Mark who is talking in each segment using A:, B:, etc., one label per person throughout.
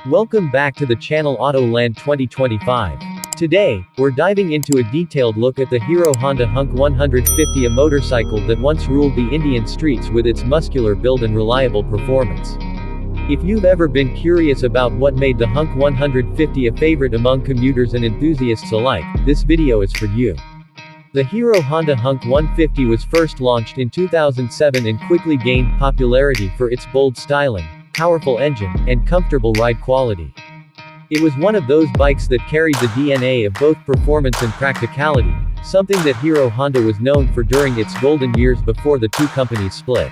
A: Welcome back to the channel Autoland 2025. Today, we're diving into a detailed look at the Hero Honda Hunk 150, a motorcycle that once ruled the Indian streets with its muscular build and reliable performance. If you've ever been curious about what made the Hunk 150 a favorite among commuters and enthusiasts alike, this video is for you. The Hero Honda Hunk 150 was first launched in 2007 and quickly gained popularity for its bold styling, powerful engine, and comfortable ride quality. It was one of those bikes that carried the DNA of both performance and practicality, something that Hero Honda was known for during its golden years before the two companies split.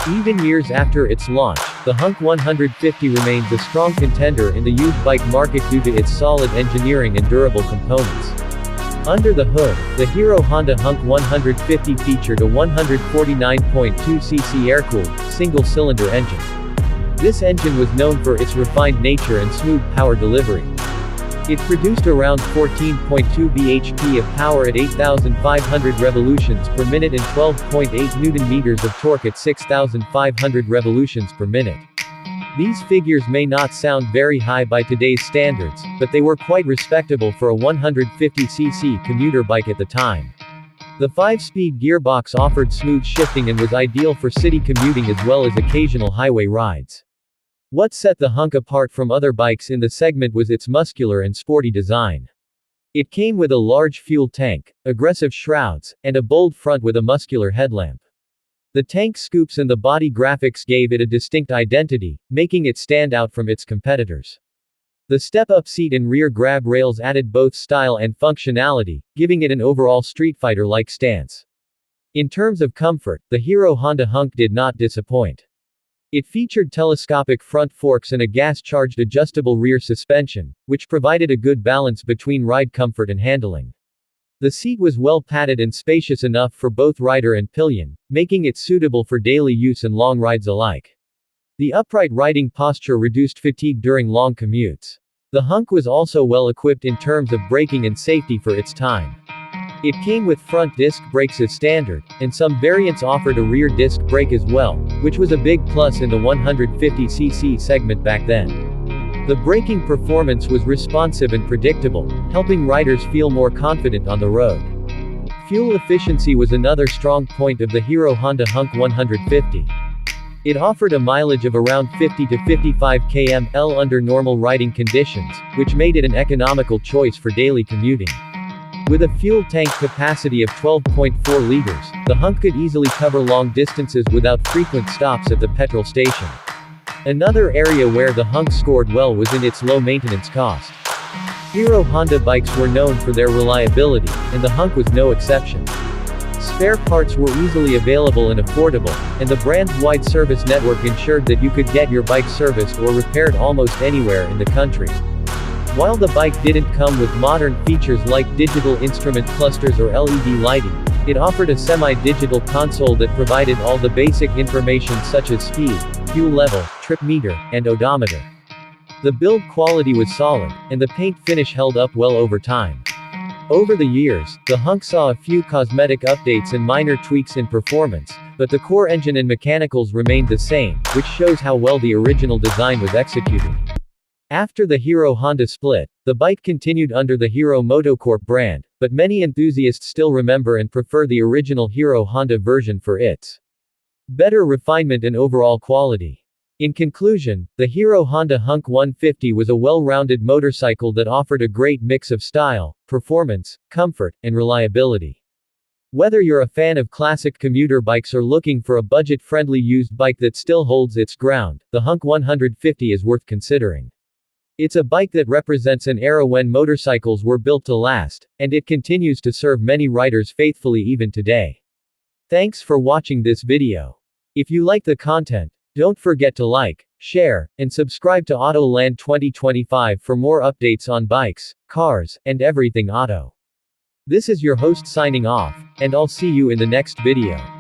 A: Even years after its launch, the Hunk 150 remains a strong contender in the used bike market due to its solid engineering and durable components. Under the hood, the Hero Honda Hunk 150 featured a 149.2cc air-cooled, single-cylinder engine. This engine was known for its refined nature and smooth power delivery. It produced around 14.2 bhp of power at 8,500 revolutions per minute and 12.8 Nm of torque at 6,500 revolutions per minute. These figures may not sound very high by today's standards, but they were quite respectable for a 150cc commuter bike at the time. The 5-speed gearbox offered smooth shifting and was ideal for city commuting as well as occasional highway rides. What set the Hunk apart from other bikes in the segment was its muscular and sporty design. It came with a large fuel tank, aggressive shrouds, and a bold front with a muscular headlamp. The tank scoops and the body graphics gave it a distinct identity, making it stand out from its competitors. The step-up seat and rear grab rails added both style and functionality, giving it an overall Street Fighter-like stance. In terms of comfort, the Hero Honda Hunk did not disappoint. It featured telescopic front forks and a gas-charged adjustable rear suspension, which provided a good balance between ride comfort and handling. The seat was well padded and spacious enough for both rider and pillion, making it suitable for daily use and long rides alike. The upright riding posture reduced fatigue during long commutes. The Hunk was also well equipped in terms of braking and safety for its time. It came with front disc brakes as standard, and some variants offered a rear disc brake as well, which was a big plus in the 150cc segment back then. The braking performance was responsive and predictable, helping riders feel more confident on the road. Fuel efficiency was another strong point of the Hero Honda Hunk 150. It offered a mileage of around 50 to 55 km/h under normal riding conditions, which made it an economical choice for daily commuting. With a fuel tank capacity of 12.4 liters, the Hunk could easily cover long distances without frequent stops at the petrol station. Another area where the Hunk scored well was in its low maintenance cost. Hero Honda bikes were known for their reliability, and the Hunk was no exception. Spare parts were easily available and affordable, and the brand's wide service network ensured that you could get your bike serviced or repaired almost anywhere in the country. While the bike didn't come with modern features like digital instrument clusters or LED lighting, it offered a semi-digital console that provided all the basic information such as speed, fuel level, trip meter, and odometer. The build quality was solid, and the paint finish held up well over time. Over the years, the Hunk saw a few cosmetic updates and minor tweaks in performance, but the core engine and mechanicals remained the same, which shows how well the original design was executed. After the Hero Honda split, the bike continued under the Hero Motocorp brand, but many enthusiasts still remember and prefer the original Hero Honda version for its better refinement and overall quality. In conclusion, the Hero Honda Hunk 150 was a well-rounded motorcycle that offered a great mix of style, performance, comfort, and reliability. Whether you're a fan of classic commuter bikes or looking for a budget-friendly used bike that still holds its ground, the Hunk 150 is worth considering. It's a bike that represents an era when motorcycles were built to last, and it continues to serve many riders faithfully even today. Thanks for watching this video. If you like the content, don't forget to like, share, and subscribe to Autoland 2025 for more updates on bikes, cars, and everything auto. This is your host signing off, and I'll see you in the next video.